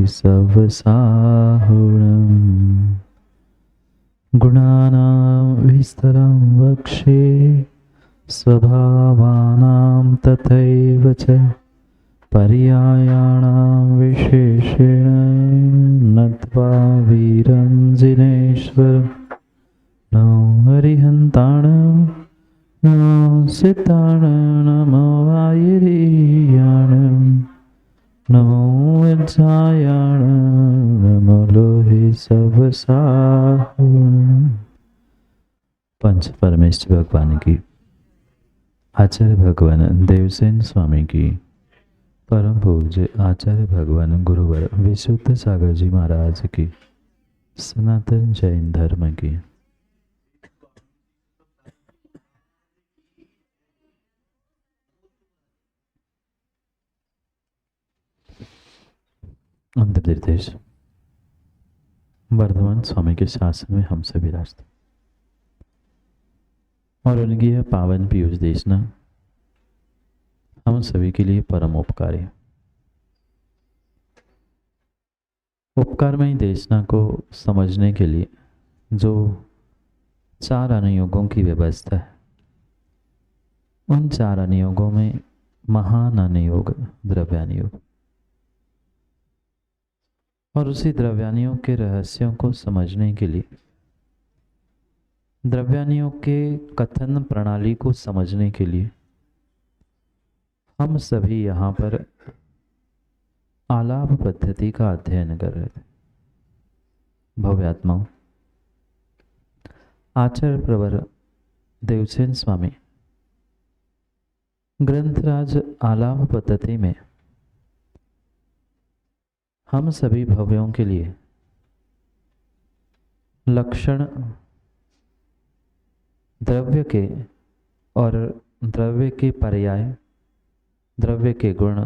सवसाहुणम् गुणानां विस्तरं वक्षे स्वभावानां तथैव च पर्यायाणां विशेषेण नत्वा वीरं जिनेश्वरं नमो हरिहन्ताणं नमो सिताणं नमो वायुरीयाणं नमो वज्रायाणं नमो लोहे सवसाहुणम्। पंच परमेश्वर भगवान की, आचार्य भगवान देवसेन स्वामी की, परम पूज्य आचार्य भगवान गुरुवर विशुद्ध सागर जी महाराज की, सनातन जैन धर्म की। अंतर निर्देश वर्धमान स्वामी के शासन में हम सभी राष्ट्र और उनकी यह पावन पीयूष देशना हम सभी के लिए परम उपकारी। उपकारमयी देशना को समझने के लिए जो 4 अनुयोगों की व्यवस्था है, उन 4 अनुयोगों में महान अनुयोग द्रव्यानुयोग और उसी द्रव्यानुयोग के रहस्यों को समझने के लिए, द्रव्यानुयोग के कथन प्रणाली को समझने के लिए हम सभी यहाँ पर आलाप पद्धति का अध्ययन कर रहे थे। भव्यात्माओं, आचार्य प्रवर देवसेन स्वामी ग्रंथराज आलाप पद्धति में हम सभी भव्यों के लिए लक्षण, द्रव्य के और द्रव्य के पर्याय, द्रव्य के गुण,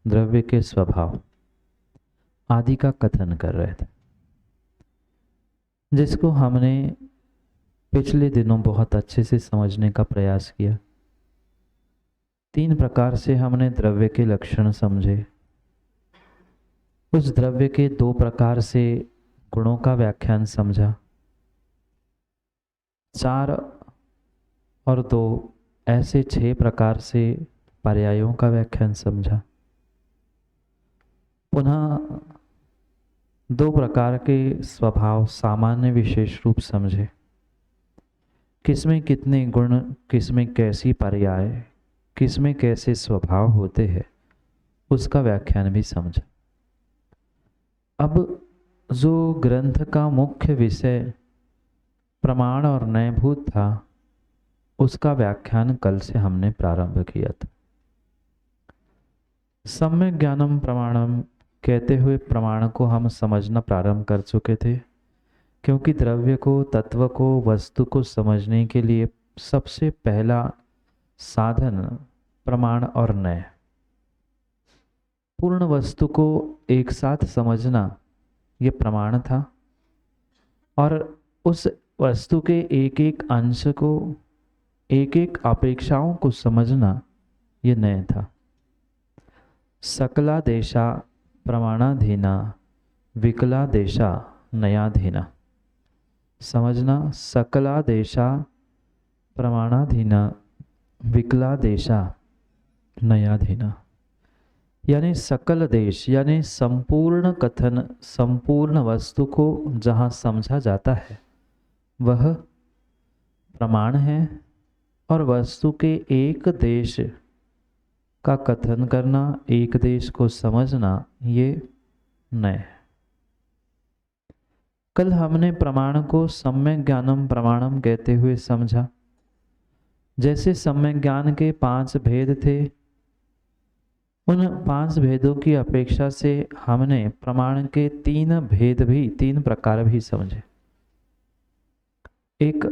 द्रव्य के स्वभाव आदि का कथन कर रहे थे, जिसको हमने पिछले दिनों बहुत अच्छे से समझने का प्रयास किया। 3 प्रकार से हमने द्रव्य के लक्षण समझे, उस द्रव्य के 2 प्रकार से गुणों का व्याख्यान समझा, 4 और 2 ऐसे 6 प्रकार से पर्यायों का व्याख्यान समझा। पुनः 2 प्रकार के स्वभाव सामान्य विशेष रूप समझे, किसमें कितने गुण, किसमें कैसी पर्याय, किसमें कैसे स्वभाव होते हैं, उसका व्याख्यान भी समझा। अब जो ग्रंथ का मुख्य विषय प्रमाण और न्यायभूत था, उसका व्याख्यान कल से हमने प्रारंभ किया था। सम्यक ज्ञानम प्रमाणम कहते हुए प्रमाण को हम समझना प्रारंभ कर चुके थे, क्योंकि द्रव्य को, तत्व को, वस्तु को समझने के लिए सबसे पहला साधन प्रमाण और न्याय, पूर्ण वस्तु को एक साथ समझना ये प्रमाण था, और उस वस्तु के एक एक अंश को, एक एक अपेक्षाओं को समझना ये न्याय था। सकला देशा प्रमाणाधीना विकला देशा नयाधीना, समझना सकला देशा प्रमाणाधीना विकला देशा नयाधीना, यानी सकल देश यानी संपूर्ण कथन, संपूर्ण वस्तु को जहाँ समझा जाता है वह प्रमाण है, और वस्तु के एक देश का कथन करना, एक देश को समझना, ये न्याय है। कल हमने प्रमाण को सम्यक ज्ञानम प्रमाणम कहते हुए समझा। जैसे सम्यक ज्ञान के 5 भेद थे, उन 5 भेदों की अपेक्षा से हमने प्रमाण के 3 भेद भी, 3 प्रकार भी समझे। एक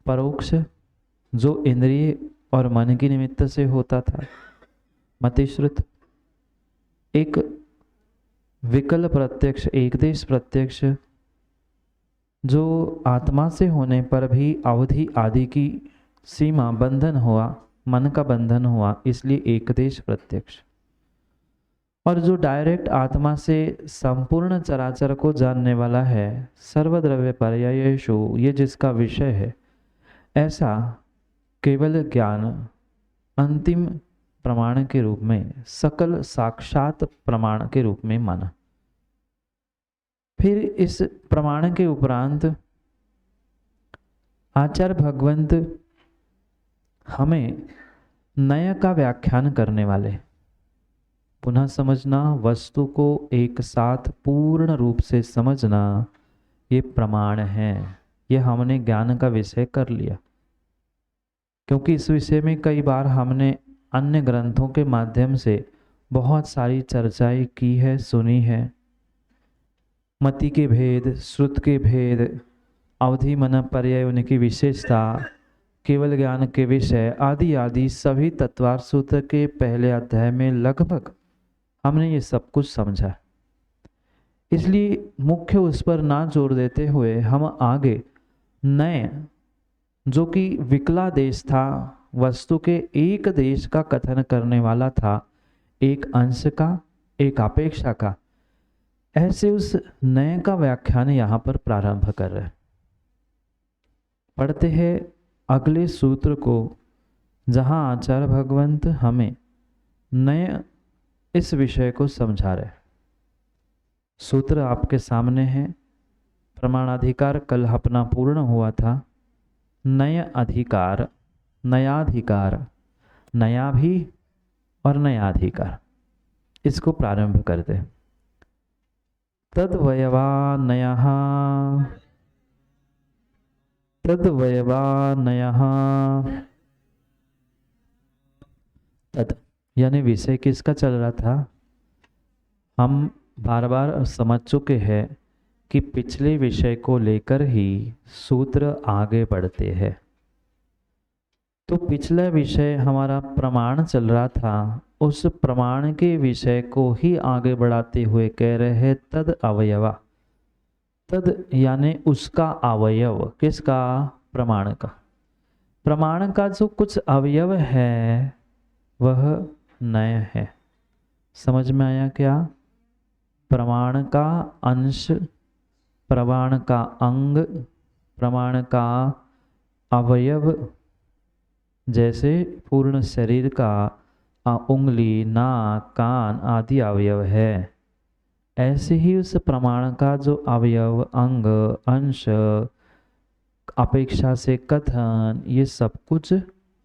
परोक्ष, जो इंद्रिय और मन की निमित्त से होता था, मतिश्रुत। एक विकल प्रत्यक्ष, एकदेश प्रत्यक्ष, जो आत्मा से होने पर भी अवधि आदि की सीमा बंधन हुआ, मन का बंधन हुआ, इसलिए एकदेश प्रत्यक्ष। और जो डायरेक्ट आत्मा से संपूर्ण चराचर को जानने वाला है, सर्वद्रव्य पर्यायेषु, ये जिसका विषय है, ऐसा केवल ज्ञान अंतिम प्रमाण के रूप में, सकल साक्षात प्रमाण के रूप में माना। फिर इस प्रमाण के उपरांत आचार्य भगवंत हमें नय का व्याख्यान करने वाले। पुनः समझना, वस्तु को एक साथ पूर्ण रूप से समझना, ये प्रमाण है। ये हमने ज्ञान का विषय कर लिया, क्योंकि इस विषय में कई बार हमने अन्य ग्रंथों के माध्यम से बहुत सारी चर्चाएं की है, सुनी है। मति के भेद, श्रुत के भेद, अवधि मन पर्याय, उनकी विशेषता, केवल ज्ञान के विषय आदि आदि सभी तत्वार्थ सूत्र के पहले अध्याय में लगभग हमने ये सब कुछ समझा। इसलिए मुख्य उस पर ना जोर देते हुए हम आगे नए, जो कि विकला देश था, वस्तु के एक देश का कथन करने वाला था, एक अंश का, एक अपेक्षा का, ऐसे उस नए का व्याख्यान यहाँ पर प्रारंभ कर रहे हैं। पढ़ते हैं अगले सूत्र को, जहाँ आचार्य भगवंत हमें नए इस विषय को समझा रहे। सूत्र आपके सामने है। प्रमाणाधिकार कल अपना पूर्ण हुआ था। नय अधिकार, नयाधिकार, नया भी और नयाधिकार, इसको प्रारंभ करते। तद्वयवा नयः, तद्वयवा नयः, तद यानी विषय किसका चल रहा था? हम बार बार समझ चुके हैं कि पिछले विषय को लेकर ही सूत्र आगे बढ़ते हैं। तो पिछला विषय हमारा प्रमाण चल रहा था, उस प्रमाण के विषय को ही आगे बढ़ाते हुए कह रहे हैं तद अवयवा। तद यानी उसका अवयव, किसका? प्रमाण का। प्रमाण का जो कुछ अवयव है वह नय है। समझ में आया क्या? प्रमाण का अंश, प्रमाण का अंग, प्रमाण का अवयव, जैसे पूर्ण शरीर का उंगली, नाक, कान आदि अवयव है, ऐसे ही उस प्रमाण का जो अवयव, अंग, अंश, अपेक्षा से कथन, ये सब कुछ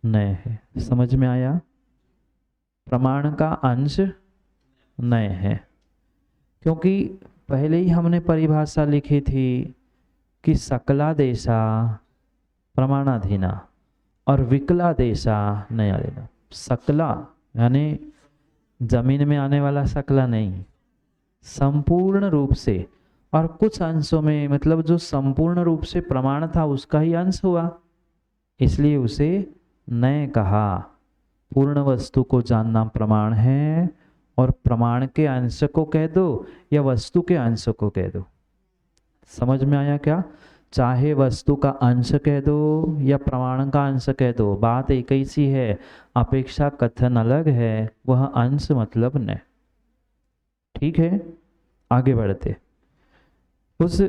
नए है। समझ में आया? प्रमाण का अंश नए है, क्योंकि पहले ही हमने परिभाषा लिखी थी कि सकलादेशा प्रमाणाधीना और विकलादेशा नयाधीना। सकला यानी जमीन में आने वाला सकला नहीं, संपूर्ण रूप से, और कुछ अंशों में, मतलब जो संपूर्ण रूप से प्रमाण था उसका ही अंश हुआ, इसलिए उसे नए कहा। पूर्ण वस्तु को जानना प्रमाण है, और प्रमाण के अंश को कह दो या वस्तु के अंश को कह दो। समझ में आया क्या? चाहे वस्तु का अंश कह दो या प्रमाण का अंश कह दो, बात एक ही सी है। अपेक्षा कथन अलग है, वह अंश मतलब न। ठीक है, आगे बढ़ते। उस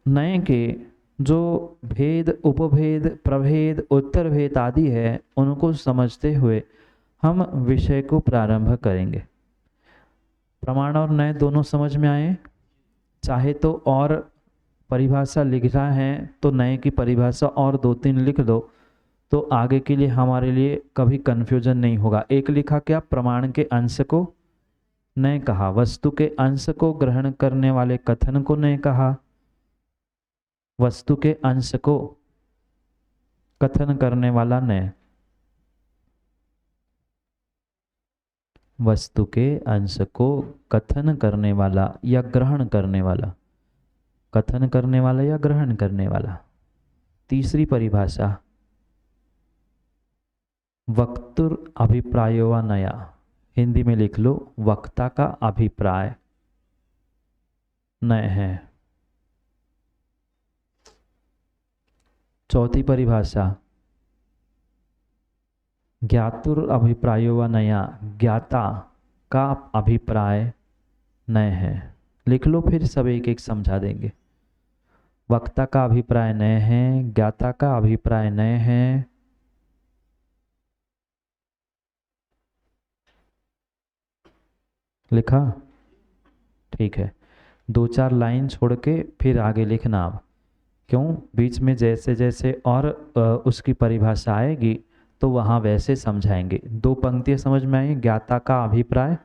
नए के जो भेद, उपभेद, प्रभेद, उत्तर भेद आदि है, उनको समझते हुए हम विषय को प्रारंभ करेंगे। प्रमाण और नए दोनों समझ में आए? चाहे तो और परिभाषा लिख रहा है तो नए की परिभाषा और 2-3 लिख दो, तो आगे के लिए हमारे लिए कभी कन्फ्यूजन नहीं होगा। एक लिखा क्या? प्रमाण के अंश को नए कहा, वस्तु के अंश को ग्रहण करने वाले कथन को नए कहा, वस्तु के अंश को कथन करने वाला नए, वस्तु के अंश को कथन करने वाला या ग्रहण करने वाला, कथन करने वाला या ग्रहण करने वाला। तीसरी परिभाषा वक्तुर अभिप्रायो वा नया, हिंदी में लिख लो, वक्ता का अभिप्राय नए है। चौथी परिभाषा ज्ञातुर अभिप्रायो वा नया, ज्ञाता का अभिप्राय नय है। लिख लो, फिर सब एक एक समझा देंगे। वक्ता का अभिप्राय नय है, ज्ञाता का अभिप्राय नय है, लिखा? ठीक है, 2-4 लाइन छोड़ के फिर आगे लिखना आप। क्यों? बीच में जैसे जैसे और उसकी परिभाषा आएगी तो वहाँ वैसे समझाएंगे। 2 पंक्तियाँ समझ में आई? ज्ञाता का अभिप्राय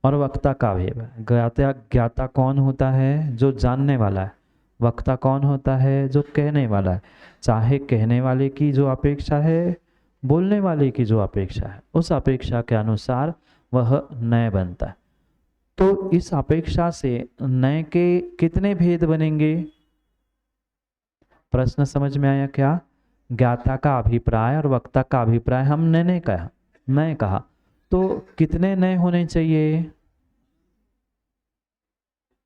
और वक्ता का अभिप्राय। ज्ञाता कौन होता है? जो जानने वाला है। वक्ता कौन होता है? जो कहने वाला है। चाहे कहने वाले की जो अपेक्षा है, बोलने वाले की जो अपेक्षा है, उस अपेक्षा के अनुसार वह नय बनता है। तो इस अपेक्षा से नय के कितने भेद बनेंगे? प्रश्न समझ में आया क्या? ज्ञाता का अभिप्राय और वक्ता का अभिप्राय हमने नहीं कहा, तो कितने नय होने चाहिए?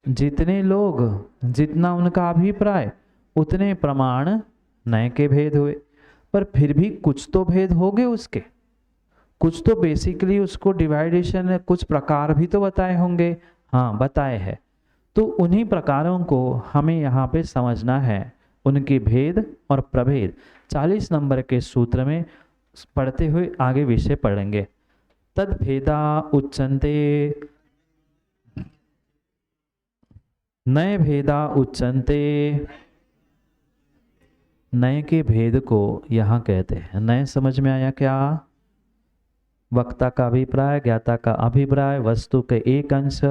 जितने लोग, जितना उनका अभिप्राय, उतने प्रमाण नय के भेद हुए। पर फिर भी कुछ तो भेद हो गए उसके, कुछ तो बेसिकली उसको डिवाइडेशन, कुछ प्रकार भी तो बताए होंगे। हाँ, बताए हैं। तो उन्हीं प्रकारों को हमें यहाँ पे समझना है, उनके भेद और प्रभेद 40 नंबर के सूत्र में पढ़ते हुए आगे विषय पढ़ेंगे। तद भेदा उच्चन्ते, नए भेदा उच्चन्ते। नए के भेद को यहाँ कहते हैं। नए समझ में आया क्या? वक्ता का अभिप्राय, ज्ञाता का अभिप्राय, वस्तु के एक अंश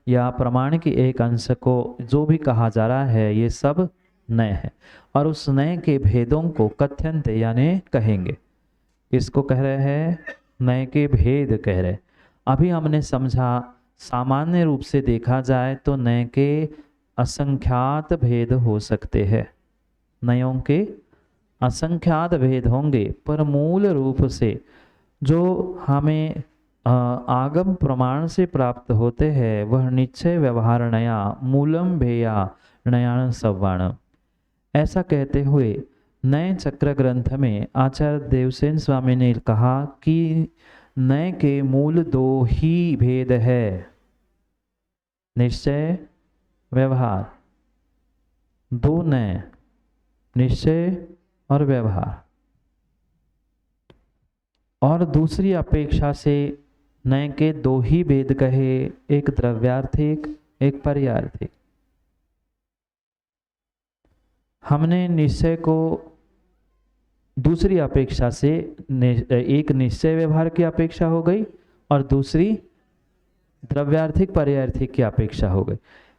या प्रमाण के एक अंश को जो भी कहा जा रहा है, ये सब नए है। और उस नए के भेदों को कथ्यन्ते यानी कहेंगे। इसको कह रहे हैं नए के भेद कह रहे। अभी हमने समझा, सामान्य रूप से देखा जाए तो नए के असंख्यात भेद हो सकते हैं। नयों के असंख्यात भेद होंगे, पर मूल रूप से जो हमें आगम प्रमाण से प्राप्त होते हैं वह निश्चय व्यवहार नया, मूलम भेया नयान सव्वाण। ऐसा कहते हुए नए चक्र ग्रंथ में आचार्य देवसेन स्वामी ने कहा कि नए के मूल 2 ही भेद है, निश्चय व्यवहार। 2 नए, निश्चय और व्यवहार। और दूसरी अपेक्षा से नए के 2 ही भेद कहे, एक द्रव्यार्थिक, एक पर्यार्थिक। हमने निश्चय को दूसरी अपेक्षा से, एक निश्चय व्यवहार की अपेक्षा हो गई और दूसरी द्रव्यार्थिक पर्यार्थिक की अपेक्षा हो गई।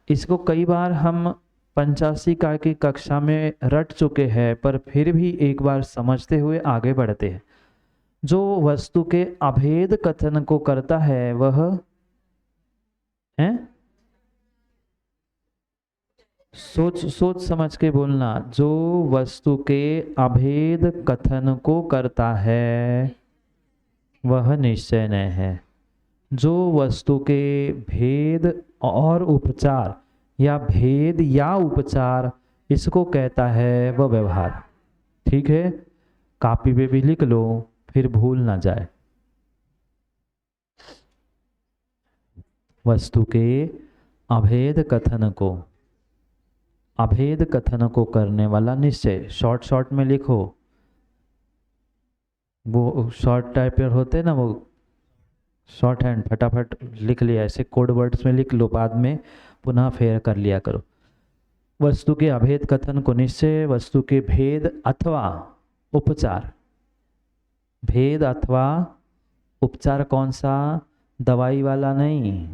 इसको कई बार हम पंचाशिका की कक्षा में रट चुके हैं, पर फिर भी एक बार समझते हुए आगे बढ़ते हैं। जो वस्तु के अभेद कथन को करता है वह है, सोच समझ के बोलना। जो वस्तु के अभेद कथन को करता है वह निश्चय नहीं है। जो वस्तु के भेद और उपचार या भेद या उपचार इसको कहता है वह व्यवहार। ठीक है, कॉपी पे भी लिख लो, फिर भूल ना जाए। वस्तु के अभेद कथन को करने वाला निश्चय। शॉर्ट में लिखो, वो शॉर्ट टाइपर होते हैं ना, वो शॉर्ट हैंड फटाफट लिख लिया, ऐसे कोड वर्ड्स में लिख लो, बाद में पुनः फेर कर लिया करो। वस्तु के अभेद कथन को निश्चय, वस्तु के भेद अथवा उपचार। भेद अथवा उपचार कौन सा? दवाई वाला नहीं,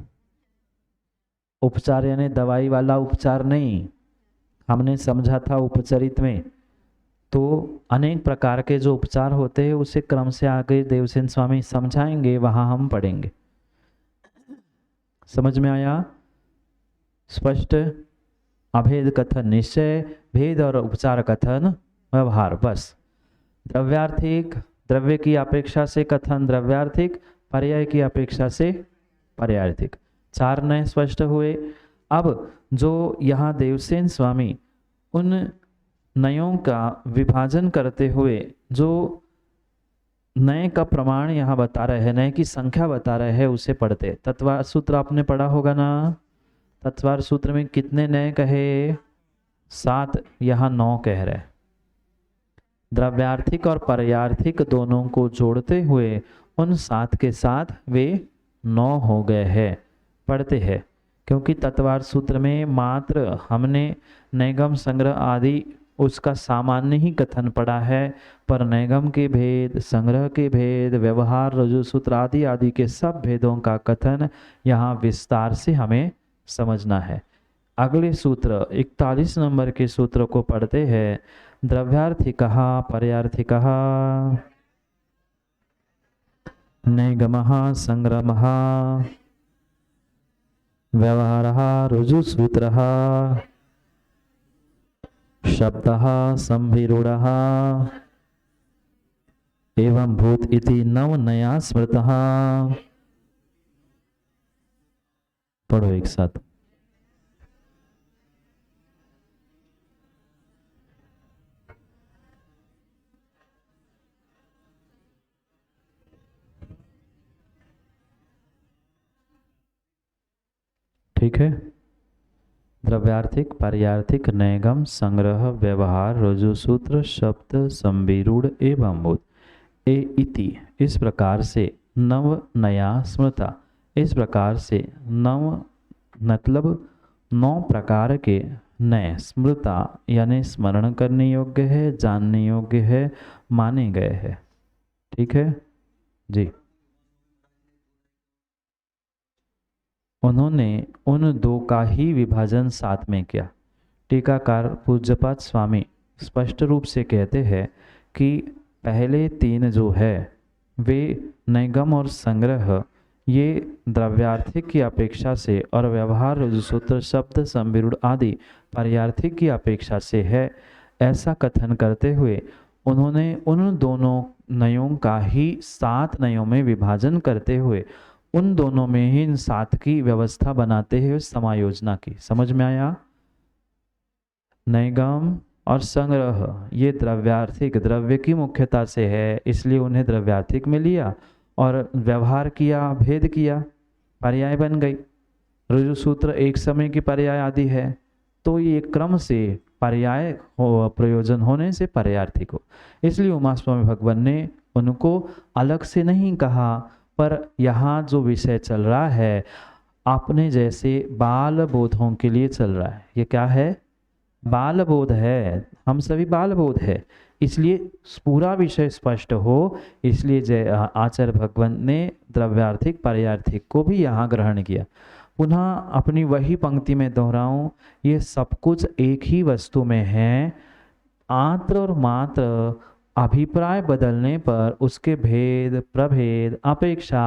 उपचार यानी दवाई वाला उपचार नहीं। हमने समझा था उपचरित में, तो अनेक प्रकार के जो उपचार होते हैं उसे क्रम से आगे देवसेन स्वामी समझाएंगे, वहां हम पढ़ेंगे। समझ में आया? स्पष्ट? अभेद कथन निश्चय, भेद और उपचार कथन व्यवहार, बस। द्रव्यार्थिक, द्रव्य की अपेक्षा से कथन द्रव्यार्थिक, पर्याय की अपेक्षा से पर्यायर्थिक। 4 नए स्पष्ट हुए। अब जो यहाँ देवसेन स्वामी उन नयों का विभाजन करते हुए जो नए का प्रमाण यहाँ बता रहे हैं, नए की संख्या बता रहे हैं, उसे पढ़ते। तत्वार सूत्र आपने पढ़ा होगा ना। तत्वार सूत्र में कितने नए कहे? 7, यहाँ 9 कह रहे। द्रव्यार्थिक और परयार्थिक दोनों को जोड़ते हुए उन 7 के साथ वे 9 हो गए हैं। पढ़ते हैं, क्योंकि तत्वार सूत्र में मात्र हमने नैगम संग्रह आदि उसका सामान्य ही कथन पढ़ा है, पर नैगम के भेद, संग्रह के भेद, व्यवहार, रज्जु सूत्र आदि आदि के सब भेदों का कथन यहाँ विस्तार से हमें समझना है। अगले सूत्र 41 नंबर के सूत्र को पढ़ते हैं। द्रव्यार्थिकः परयार्थिकः नैगमः संग्रमः व्यवहारः ऋजुसूत्रः शब्दः संभिरूढः एवं भूत इति नव नया स्मृतः। पढ़ो एक साथ। ठीक है। द्रव्यार्थिक, पारियार्थिक, नैगम, संग्रह, व्यवहार, रज्जुसूत्र, शब्द, संविरूढ़ एवं भूत ए इति, इस प्रकार से नव नया स्मृता, इस प्रकार से नव मतलब 9 प्रकार के नए स्मृता यानी स्मरण करने योग्य है, जानने योग्य है, माने गए हैं। ठीक है जी। उन्होंने उन 2 का ही विभाजन साथ में किया। टीकाकार पूज्यपाद स्वामी स्पष्ट रूप से कहते हैं कि पहले 3 जो है वे नैगम और संग्रह, ये द्रव्यार्थिक की अपेक्षा से, और व्यवहार, रज्जुसूत्र, शब्द, संविरूढ़ आदि पारियार्थिक की अपेक्षा से है। ऐसा कथन करते हुए उन्होंने उन दोनों नयों का ही 7 नयों में विभाजन करते हुए उन दोनों में ही इन 7 की व्यवस्था बनाते हुए समायोजना की। समझ में आया? नैगम और संग्रह ये द्रव्यार्थिक, द्रव्य की मुख्यता से है, इसलिए उन्हें द्रव्यार्थिक में लिया, और व्यवहार किया, भेद किया, पर्याय बन गई। ऋजुसूत्र एक समय की पर्याय आदि है, तो ये क्रम से पर्याय प्रयोजन होने से पर्यार्थिक हो। इसलिए उमा स्वामी भगवान ने उनको अलग से नहीं कहा, पर यहाँ जो विषय चल रहा है अपने जैसे बाल बोधों के लिए चल रहा है। ये क्या है? बाल बोध है। हम सभी बाल बोध है, इसलिए पूरा विषय स्पष्ट हो, इसलिए जय आचार्य भगवान ने द्रव्यार्थिक पारियार्थिक को भी यहाँ ग्रहण किया। पुनः अपनी वही पंक्ति में दोहराऊं, ये सब कुछ एक ही वस्तु में है, आत्र और मात्र अभिप्राय बदलने पर उसके भेद, प्रभेद, अपेक्षा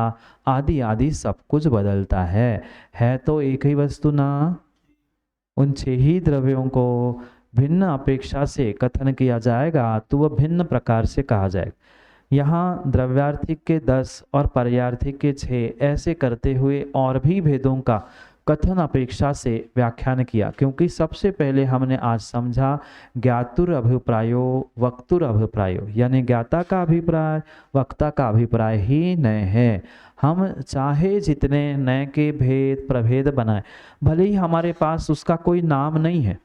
आदि आदि सब कुछ बदलता है तो एक ही वस्तु ना। उन 6 ही द्रव्यों को भिन्न अपेक्षा से कथन किया जाएगा तो वह भिन्न प्रकार से कहा जाएगा। यहाँ द्रव्यार्थिक के 10 और पर्यार्थिक के 6 ऐसे करते हुए और भी भेदों का कथन अपेक्षा से व्याख्यान किया, क्योंकि सबसे पहले हमने आज समझा ज्ञातुर अभिप्रायो वक्तुर अभिप्रायो, यानी ज्ञाता का अभिप्राय, वक्ता का अभिप्राय ही नए है। हम चाहे जितने नए के भेद प्रभेद बनाए, भले ही हमारे पास उसका कोई नाम नहीं है,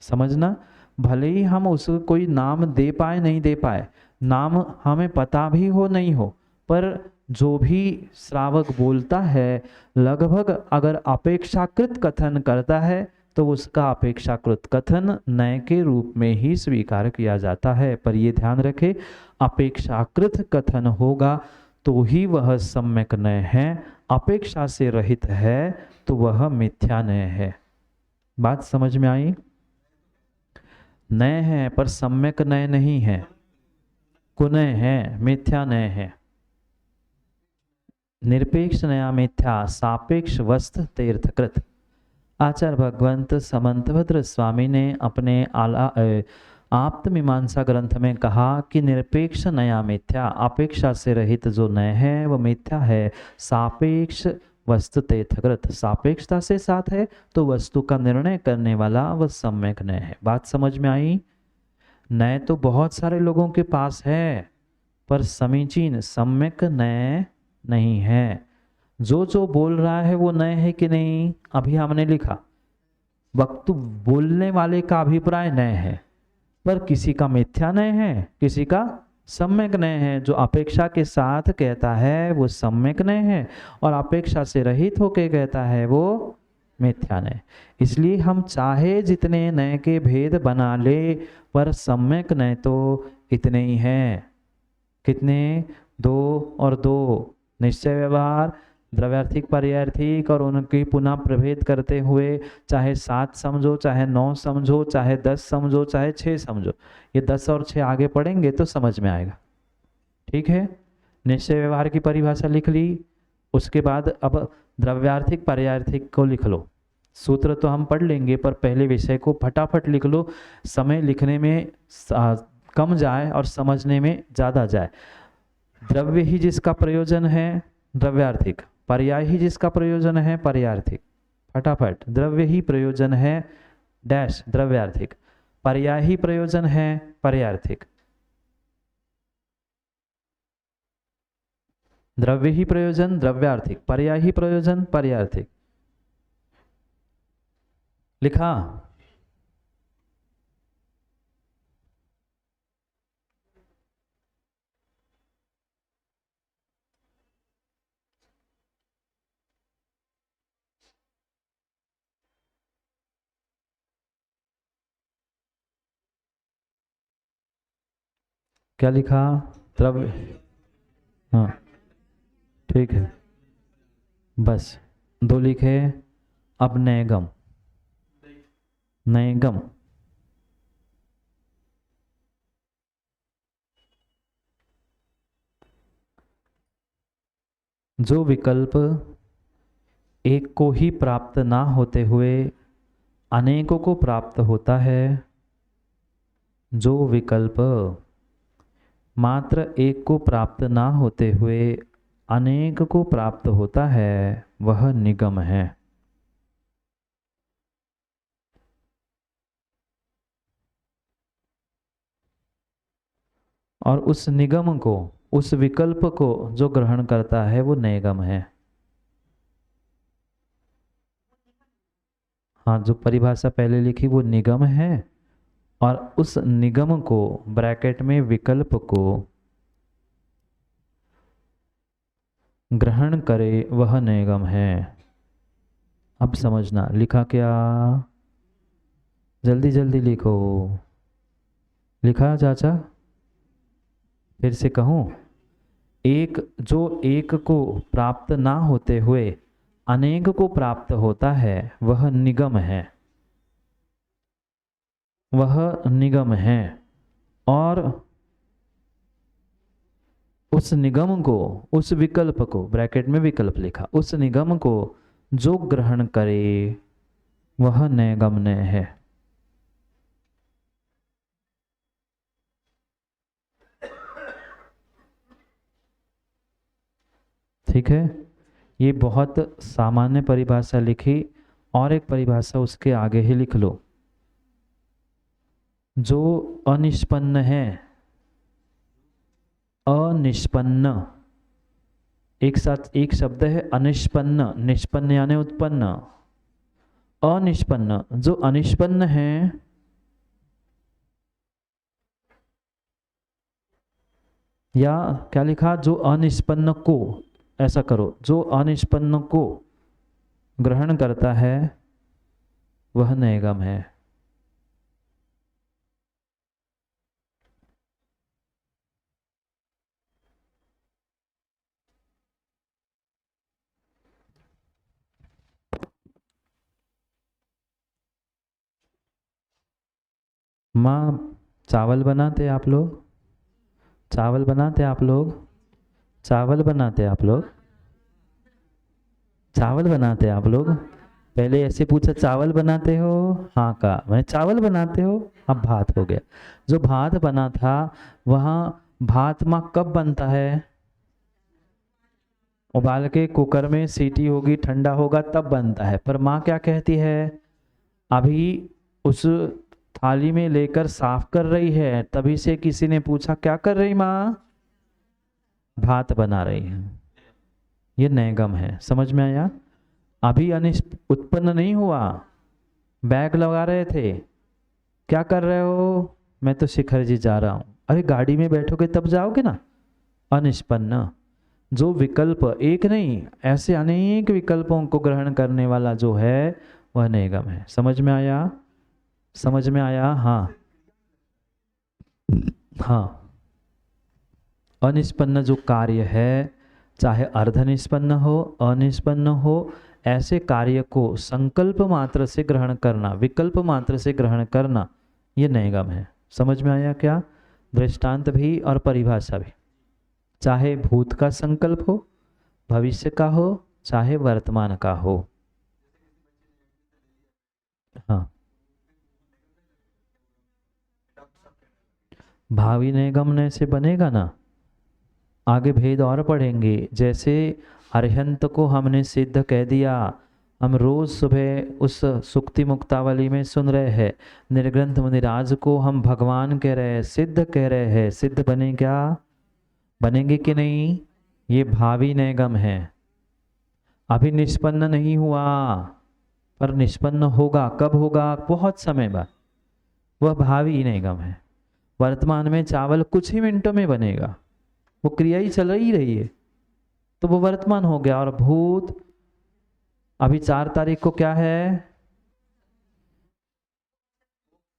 समझना, भले ही हम उसको कोई नाम दे पाए नहीं दे पाए, नाम हमें पता भी हो नहीं हो, पर जो भी श्रावक बोलता है लगभग अगर अपेक्षाकृत कथन करता है तो उसका अपेक्षाकृत कथन नए के रूप में ही स्वीकार किया जाता है। पर ये ध्यान रखे, अपेक्षाकृत कथन होगा तो ही वह सम्यक नय है, अपेक्षा से रहित है तो वह मिथ्या नय है। बात समझ में आई? नय है पर सम्यक नय नहीं है, कुनय है, मिथ्या नय है। निरपेक्ष नया मिथ्या सापेक्ष वस्त तीर्थकृत। आचार्य भगवंत समंतभद्र स्वामी ने अपने आप्त मीमांसा ग्रंथ में कहा कि निरपेक्ष नया मिथ्या, अपेक्षा से रहित जो नय है वह मिथ्या है, सापेक्ष वस्तु तीर्थकृत, सापेक्षता से साथ है तो वस्तु का निर्णय करने वाला वह सम्यक नय है। बात समझ में आई? नय तो बहुत सारे लोगों के पास है, पर समीचीन सम्यक नए नहीं है। जो जो बोल रहा है वो नए है कि नहीं? अभी हमने लिखा वक्तु बोलने वाले का अभिप्राय नए है, पर किसी का मिथ्या नए है, किसी का सम्यक नए है। जो अपेक्षा के साथ कहता है वो सम्यक नए है, और अपेक्षा से रहित होके कहता है वो मिथ्या नए। इसलिए हम चाहे जितने नए के भेद बना ले, पर सम्यक नए तो इतने ही हैं। कितने? 2 और 2, निश्चय व्यवहार, द्रव्यार्थिक पर्यार्थिक, और उनकी पुनः प्रभेद करते हुए चाहे 7 समझो, चाहे 9 समझो, चाहे 10 समझो, चाहे 6 समझो, ये 10 और 6 आगे पढ़ेंगे तो समझ में आएगा। ठीक है, निश्चय व्यवहार की परिभाषा लिख ली। उसके बाद अब द्रव्यार्थिक पर्यार्थिक को लिख लो। सूत्र तो हम पढ़ लेंगे, पर पहले विषय को फटाफट लिख लो, समय लिखने में कम जाए और समझने में ज़्यादा जाए। द्रव्य ही जिसका प्रयोजन है द्रव्यार्थिक, पर्याय ही जिसका प्रयोजन है पर्यार्थिक। फटाफट, द्रव्य ही प्रयोजन है डैश द्रव्यार्थिक, पर्याय ही प्रयोजन है पर्यार्थिक। द्रव्य ही प्रयोजन द्रव्यार्थिक, पर्याय ही प्रयोजन पर्यार्थिक। लिखा? क्या लिखा? द्रव्य, हाँ ठीक है, बस 2 लिखे। अब नैगम, नैगम जो विकल्प एक को ही प्राप्त ना होते हुए अनेकों को प्राप्त होता है, जो विकल्प मात्र एक को प्राप्त ना होते हुए अनेक को प्राप्त होता है, वह निगम है। और उस निगम को, उस विकल्प को जो ग्रहण करता है वो नैगम है। हाँ, जो परिभाषा पहले लिखी वो निगम है, और उस निगम को ब्रैकेट में विकल्प को ग्रहण करे वह नैगम है। अब समझना, लिखा क्या? जल्दी जल्दी लिखो। लिखा चाचा? फिर से कहूँ? एक जो एक को प्राप्त ना होते हुए अनेक को प्राप्त होता है वह निगम है, वह निगम है। और उस निगम को, उस विकल्प को, ब्रैकेट में विकल्प लिखा, उस निगम को जो ग्रहण करे वह नैगम्य है। ठीक है, ये बहुत सामान्य परिभाषा लिखी, और एक परिभाषा उसके आगे ही लिख लो। जो अनिष्पन्न है, अनिष्पन्न, एक साथ एक शब्द है अनिष्पन्न, निष्पन्न यानी उत्पन्न। अनिष्पन्न, जो अनिष्पन्न है, या क्या लिखा? जो अनिष्पन्न को, ऐसा करो, जो अनिष्पन्न को ग्रहण करता है वह नैगम है। माँ, चावल बनाते आप लोग? चावल बनाते आप लोग? चावल बनाते आप लोग? चावल बनाते आप लोग? पहले ऐसे पूछा चावल बनाते हो? हाँ कहा मैंने, चावल बनाते हो? अब भात हो गया। जो भात बना था वहाँ भात माँ कब बनता है? उबाल के कुकर में सीटी होगी, ठंडा होगा तब बनता है। पर माँ क्या कहती है? अभी उस थाली में लेकर साफ कर रही है, तभी से किसी ने पूछा क्या कर रही माँ? भात बना रही है, ये नैगम है। समझ में आया? अभी उत्पन्न नहीं हुआ, बैग लगा रहे थे, क्या कर रहे हो? मैं तो शिखर जी जा रहा हूं। अरे गाड़ी में बैठोगे तब जाओगे ना। अनिष्पन्न, जो विकल्प एक नहीं ऐसे अनेक विकल्पों को ग्रहण करने वाला जो है वह नैगम है। समझ में आया? समझ में आया? हाँ हाँ। अनिष्पन्न जो कार्य है, चाहे अर्ध निष्पन्न हो अनिष्पन्न हो, ऐसे कार्य को संकल्प मात्र से ग्रहण करना, विकल्प मात्र से ग्रहण करना, ये नैगम है। समझ में आया क्या? दृष्टांत भी और परिभाषा भी। चाहे भूत का संकल्प हो, भविष्य का हो, चाहे वर्तमान का हो। हाँ, भावी नैगम्य से बनेगा ना। आगे भेद और पढ़ेंगे। जैसे अरिहंत को हमने सिद्ध कह दिया, हम रोज सुबह उस सुक्ति मुक्तावली में सुन रहे हैं। निर्ग्रंथ मुनिराज को हम भगवान कह रहे हैं, सिद्ध कह रहे हैं। सिद्ध बने क्या? बनेंगे कि नहीं? ये भावी नैगम है, अभी निष्पन्न नहीं हुआ, पर निष्पन्न होगा। कब होगा? बहुत समय बाद। वह भावी नैगम है। वर्तमान में चावल कुछ ही मिनटों में बनेगा, वो क्रिया ही चल ही रही है, तो वो वर्तमान हो गया। और भूत, अभी 4 तारीख को क्या है?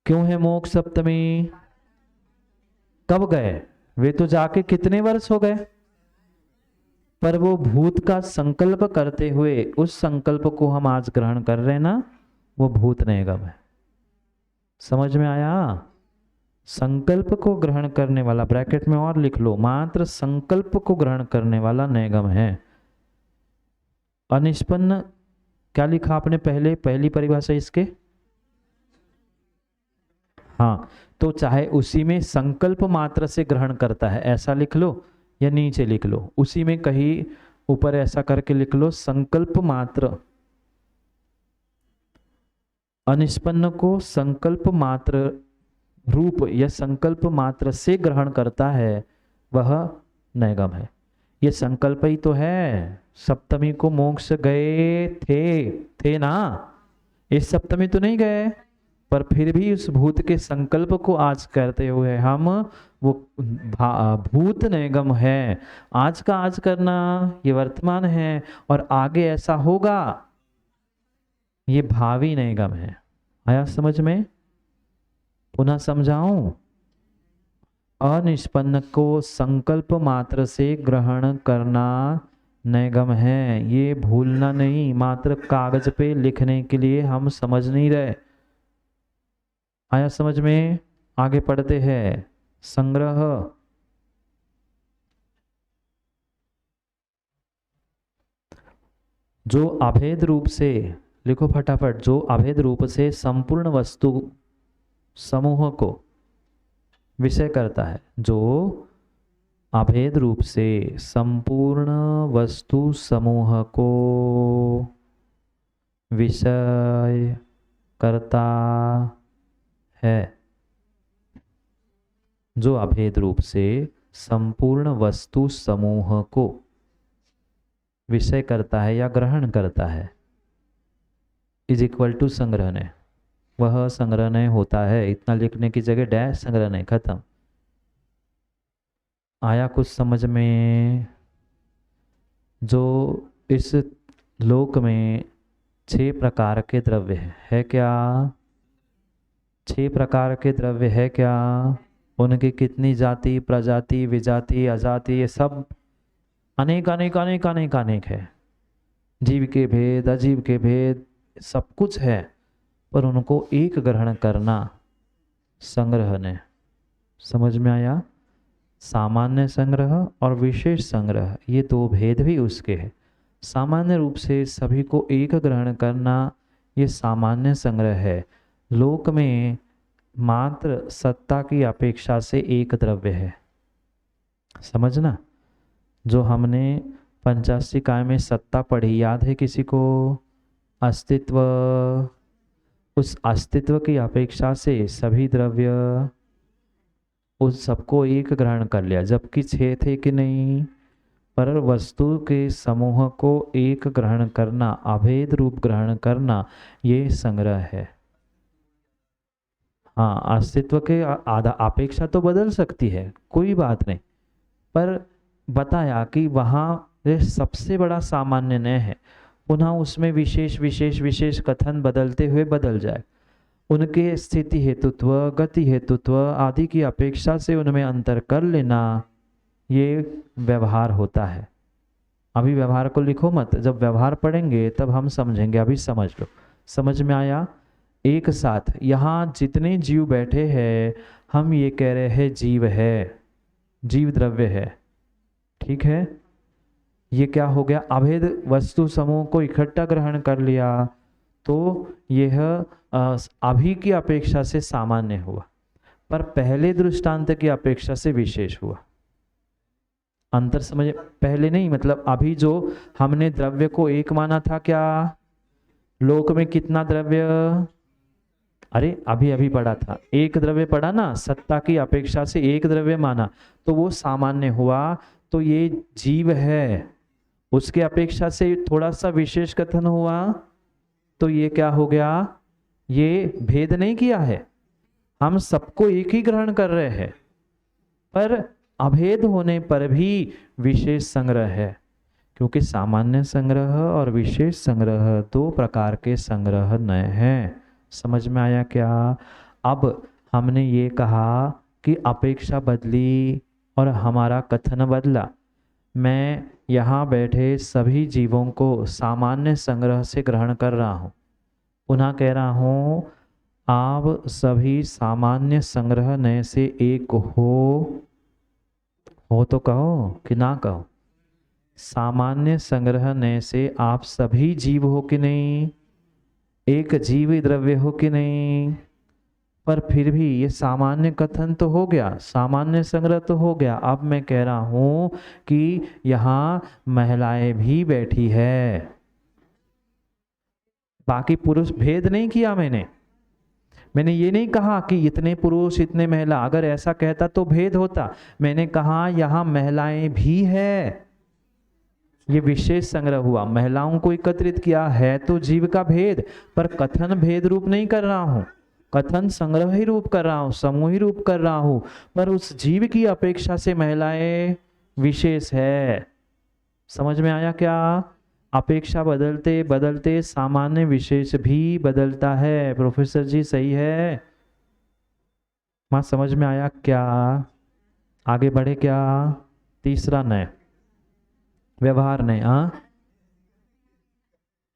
क्यों है मोक्ष सप्तमी? कब गए? वे तो जाके कितने वर्ष हो गए, पर वो भूत का संकल्प करते हुए उस संकल्प को हम आज ग्रहण कर रहे हैं ना, वो भूत नैगम है। समझ में आया? संकल्प को ग्रहण करने वाला, ब्रैकेट में और लिख लो, मात्र संकल्प को ग्रहण करने वाला नैगम है। अनिष्पन्न क्या लिखा आपने पहले, पहली परिभाषा इसके? हाँ, तो चाहे उसी में संकल्प मात्र से ग्रहण करता है ऐसा लिख लो, या नीचे लिख लो, उसी में कहीं ऊपर ऐसा करके लिख लो, संकल्प मात्र। अनिष्पन्न को संकल्प मात्र रूप या संकल्प मात्र से ग्रहण करता है, वह नैगम है। ये संकल्प ही तो है। सप्तमी को मोक्ष गए थे ना, इस सप्तमी तो नहीं गए, पर फिर भी उस भूत के संकल्प को आज करते हुए हम वो भूत नैगम है। आज का आज करना, ये वर्तमान है, और आगे ऐसा होगा, ये भावी नैगम है। आया समझ में? पुनः समझाऊं? अनिष्पन्न को संकल्प मात्र से ग्रहण करना नैगम है, ये भूलना नहीं। मात्र कागज पे लिखने के लिए हम समझ नहीं रहे। आया समझ में? आगे पढ़ते हैं। संग्रह, जो अभेद रूप से, लिखो फटाफट, जो अभेद रूप से संपूर्ण वस्तु समूह को विषय करता है, जो अभेद रूप से संपूर्ण वस्तु समूह को विषय करता है, जो अभेद रूप से संपूर्ण वस्तु समूह को विषय करता है या ग्रहण करता है, इज इक्वल टू संग्रहणय। वह संग्रहणय होता है। इतना लिखने की जगह डैश संग्रहणय, खत्म। आया कुछ समझ में? जो इस लोक में 6 प्रकार के द्रव्य है क्या? 6 प्रकार के द्रव्य है क्या? उनकी कितनी जाति, प्रजाति, विजाति, अजाति, ये सब अनेक अनेक अनेक अनेक अनेक है। जीव के भेद, अजीव के भेद, सब कुछ है, पर उनको एक ग्रहण करना संग्रहणय। समझ में आया? सामान्य संग्रह और विशेष संग्रह, ये 2 भेद भी उसके हैं। सामान्य रूप से सभी को एक ग्रहण करना, ये सामान्य संग्रह है। लोक में मात्र सत्ता की अपेक्षा से एक द्रव्य है। समझना? जो हमने पंचाशिकाय में सत्ता पढ़ी, याद है किसी को? अस्तित्व, उस अस्तित्व की अपेक्षा से सभी द्रव्य, उस सबको एक ग्रहण कर लिया। जबकि 6 थे कि नहीं? पर वस्तु के समूह को एक ग्रहण करना, अभेद रूप ग्रहण करना, ये संग्रह है। हाँ, अस्तित्व के आधा अपेक्षा तो बदल सकती है, कोई बात नहीं, पर बताया कि वहाँ सबसे बड़ा सामान्य न है, पुनः उसमें विशेष विशेष विशेष कथन बदलते हुए बदल जाए। उनके स्थिति हेतुत्व, गति हेतुत्व आदि की अपेक्षा से उनमें अंतर कर लेना, ये व्यवहार होता है। अभी व्यवहार को लिखो मत, जब व्यवहार पढ़ेंगे तब हम समझेंगे, अभी समझ लो। समझ में आया? एक साथ यहाँ जितने जीव बैठे हैं, हम ये कह रहे हैं जीव है, जीव द्रव्य है, ठीक है। ये क्या हो गया? अभेद वस्तु समूह को इकट्ठा ग्रहण कर लिया, तो यह अभी की अपेक्षा से सामान्य हुआ, पर पहले दृष्टांत की अपेक्षा से विशेष हुआ। अंतर समझ? पहले नहीं, मतलब अभी जो हमने द्रव्य को एक माना था, क्या लोक में कितना द्रव्य? अरे अभी अभी पढ़ा था, एक द्रव्य पढ़ा ना, सत्ता की अपेक्षा से एक द्रव्य माना, तो वो सामान्य हुआ। तो ये जीव है, उसके अपेक्षा से थोड़ा सा विशेष कथन हुआ, तो ये क्या हो गया? ये भेद नहीं किया है, हम सबको एक ही ग्रहण कर रहे हैं, पर अभेद होने पर भी विशेष संग्रह है, क्योंकि सामान्य संग्रह और विशेष संग्रह दो प्रकार के संग्रह नए हैं। समझ में आया क्या? अब हमने ये कहा कि अपेक्षा बदली और हमारा कथन बदला। मैं यहाँ बैठे सभी जीवों को सामान्य संग्रह से ग्रहण कर रहा हूँ, पुनः कह रहा हूँ, आप सभी सामान्य संग्रह नए से एक हो तो कहो कि ना कहो। सामान्य संग्रह नए से आप सभी जीव हो कि नहीं? एक जीव द्रव्य हो कि नहीं? पर फिर भी ये सामान्य कथन तो हो गया, सामान्य संग्रह तो हो गया। अब मैं कह रहा हूं कि यहाँ महिलाएं भी बैठी है, बाकी पुरुष भेद नहीं किया मैंने ये नहीं कहा कि इतने पुरुष इतने महिला, अगर ऐसा कहता तो भेद होता। मैंने कहा यहाँ महिलाएं भी है, ये विशेष संग्रह हुआ, महिलाओं को एकत्रित किया है, तो जीव का भेद, पर कथन भेद रूप नहीं कर रहा हूं, कथन संग्रह ही रूप कर रहा हूं, समूह ही रूप कर रहा हूं, पर उस जीव की अपेक्षा से महिलाएं विशेष है। समझ में आया क्या? अपेक्षा बदलते बदलते सामान्य विशेष भी बदलता है। प्रोफेसर जी सही है? मां समझ में आया क्या? आगे बढ़े क्या? तीसरा नए व्यवहार नहीं। हाँ,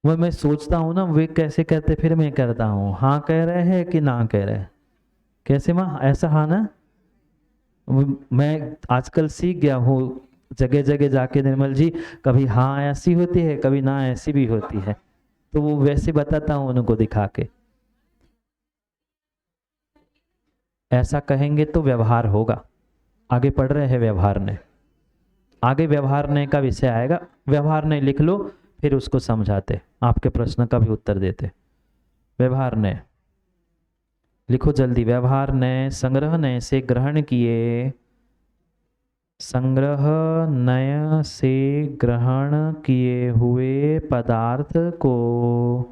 वो मैं सोचता हूँ ना, वे कैसे करते फिर मैं करता हूँ, हाँ कह रहे हैं कि ना कह रहे? कैसे माँ? ऐसा हाँ ना? मैं आजकल सीख गया हूँ, जगह जगह जाके निर्मल जी, कभी हाँ ऐसी होती है, कभी ना ऐसी भी होती है, तो वो वैसे बताता हूँ उनको दिखा के। ऐसा कहेंगे तो व्यवहार होगा। आगे पढ़ रहे हैं व्यवहार ने, आगे व्यवहार ने का विषय आएगा, व्यवहार ने लिख लो, फिर उसको समझाते, आपके प्रश्न का भी उत्तर देते। व्यवहार ने लिखो जल्दी। व्यवहार ने संग्रह नय से ग्रहण किए, संग्रह नय से ग्रहण किए हुए पदार्थ को,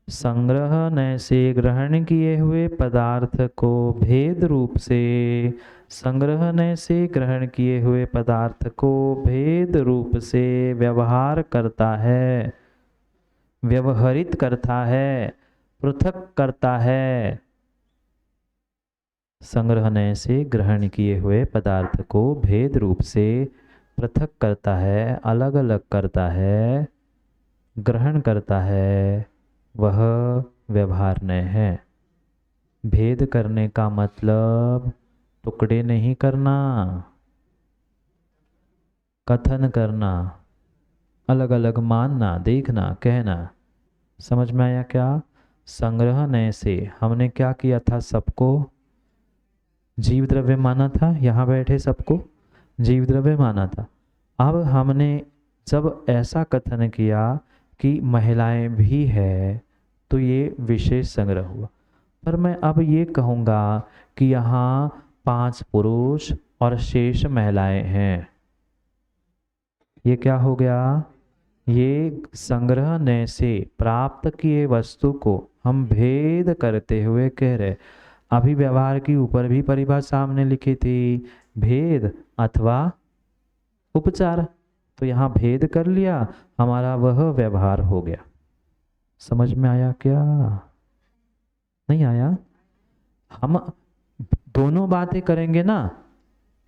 संग्रह नय से ग्रहण किए हुए पदार्थ को भेद रूप से, संग्रह नय से ग्रहण किए हुए पदार्थ को भेद रूप से व्यवहार करता है, व्यवहरित करता है, पृथक करता है। संग्रह नय से ग्रहण किए हुए पदार्थ को भेद रूप से पृथक करता है, अलग अलग करता है, ग्रहण करता है, वह व्यवहार नय है। भेद करने का मतलब टुकड़े नहीं करना, कथन करना, अलग अलग मानना, देखना, कहना। समझ में आया क्या? संग्रह नय से हमने क्या किया था? सबको जीव द्रव्य माना था, यहाँ बैठे सबको जीव द्रव्य माना था। अब हमने जब ऐसा कथन किया कि महिलाएं भी है, तो ये विशेष संग्रह हुआ। पर मैं अब ये कहूँगा कि यहाँ 5 पुरुष और शेष महिलाएं हैं, ये क्या हो गया? ये संग्रह नय से प्राप्त किए वस्तु को हम भेद करते हुए कह रहे। अभी व्यवहार की ऊपर भी परिभाषा हमने लिखी थी, भेद अथवा उपचार। तो यहाँ भेद कर लिया, हमारा वह व्यवहार हो गया। समझ में आया क्या? नहीं आया? हम दोनों बातें करेंगे ना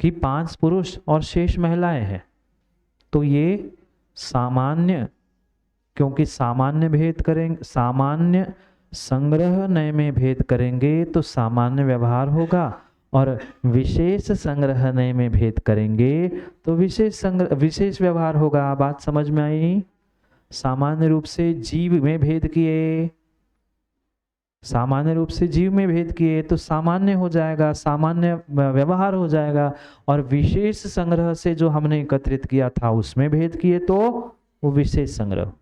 कि 5 पुरुष और शेष महिलाएं हैं, तो ये सामान्य, क्योंकि सामान्य भेद करेंगे, सामान्य संग्रह नय में भेद करेंगे तो सामान्य व्यवहार होगा, और विशेष संग्रह नय में भेद करेंगे तो विशेष व्यवहार होगा। बात समझ में आई? सामान्य रूप से जीव में भेद किए, सामान्य रूप से जीव में भेद किए तो सामान्य हो जाएगा, सामान्य व्यवहार हो जाएगा, और विशेष संग्रह से जो हमने एकत्रित किया था उसमें भेद किए तो वो विशेष संग्रह,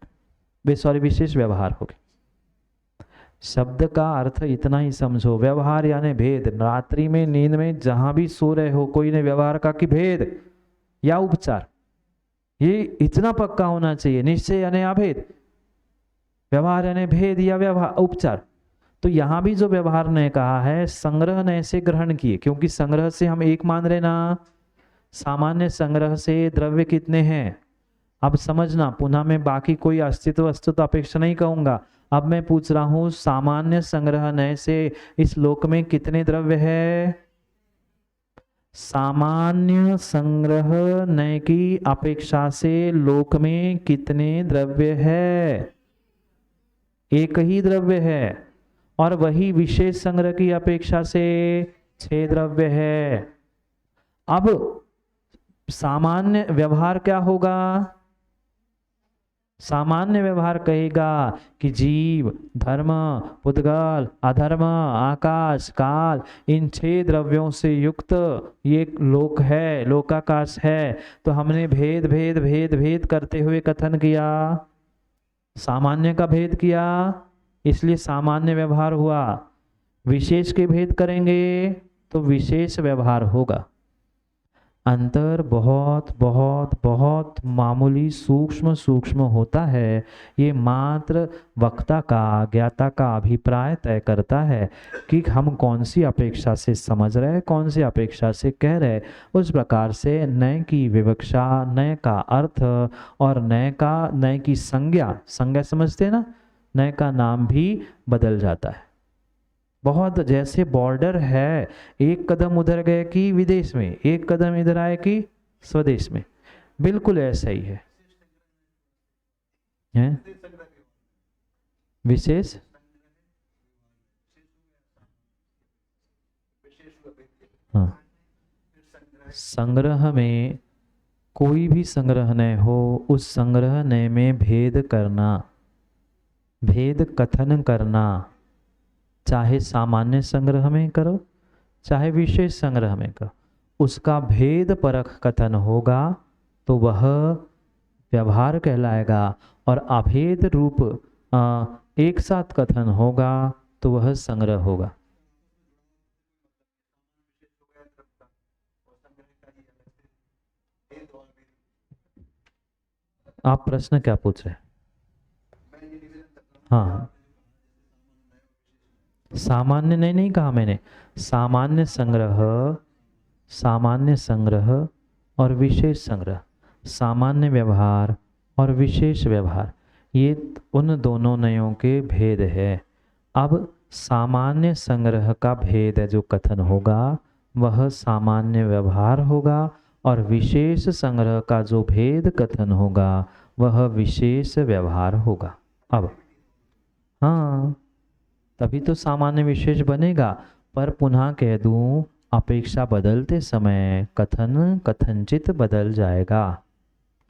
विशेष व्यवहार हो गया। शब्द का अर्थ इतना ही समझो, व्यवहार यानी भेद। रात्रि में नींद में जहां भी सो रहे हो, कोई ने व्यवहार का कि भेद या उपचार, ये इतना पक्का होना चाहिए। निश्चय यानी अभेद, व्यवहार यानी भेद या व्यवहार उपचार। तो यहां भी जो व्यवहार ने कहा है, संग्रह ने से ग्रहण किए, क्योंकि संग्रह से हम एक मान रहे ना। सामान्य संग्रह से द्रव्य कितने हैं? अब समझना, पुनः मैं बाकी कोई अस्तित्व वस्तुत्व अपेक्षा नहीं कहूंगा। अब मैं पूछ रहा हूं, सामान्य संग्रह नय से इस लोक में कितने द्रव्य है? सामान्य संग्रह नय की अपेक्षा से लोक में कितने द्रव्य है? एक ही द्रव्य है, और वही विशेष संग्रह की अपेक्षा से 6 द्रव्य है। अब सामान्य व्यवहार क्या होगा? सामान्य व्यवहार कहेगा कि जीव, धर्म, पुद्गल, अधर्म, आकाश, काल, इन 6 द्रव्यों से युक्त ये लोक है, लोकाकाश है। तो हमने भेद भेद भेद भेद करते हुए कथन किया, सामान्य का भेद किया, इसलिए सामान्य व्यवहार हुआ। विशेष के भेद करेंगे तो विशेष व्यवहार होगा। अंतर बहुत बहुत बहुत मामूली सूक्ष्म सूक्ष्म होता है। ये मात्र वक्ता का, ज्ञाता का अभिप्राय तय करता है कि हम कौन सी अपेक्षा से समझ रहे, कौन सी अपेक्षा से कह रहे। उस प्रकार से नय की विवक्षा, नय का अर्थ और नय की संज्ञा, संज्ञा समझते हैं ना, नय का नाम भी बदल जाता है। बहुत जैसे बॉर्डर है, एक कदम उधर गए कि विदेश में, एक कदम इधर आए कि स्वदेश में, बिल्कुल ऐसा ही है, विशेष हाँ। संग्रह में कोई भी संग्रह न हो, उस संग्रह न में भेद करना, भेद कथन करना, चाहे सामान्य संग्रह में करो चाहे विशेष संग्रह में करो, उसका भेद परख कथन होगा तो वह व्यवहार कहलाएगा, और अभेद रूप एक साथ कथन होगा तो वह संग्रह होगा। आप प्रश्न क्या पूछ रहे हैं? हाँ, सामान्य नहीं कहा मैंने, सामान्य संग्रह, सामान्य संग्रह और विशेष संग्रह, सामान्य व्यवहार और विशेष व्यवहार, ये उन दोनों नयों के भेद है। अब सामान्य संग्रह का भेद जो कथन होगा वह सामान्य व्यवहार होगा, और विशेष संग्रह का जो भेद कथन होगा वह विशेष व्यवहार होगा। अब हाँ, तभी तो सामान्य विशेष बनेगा। पर पुनः कह दूं, अपेक्षा बदलते समय कथन कथनचित बदल जाएगा।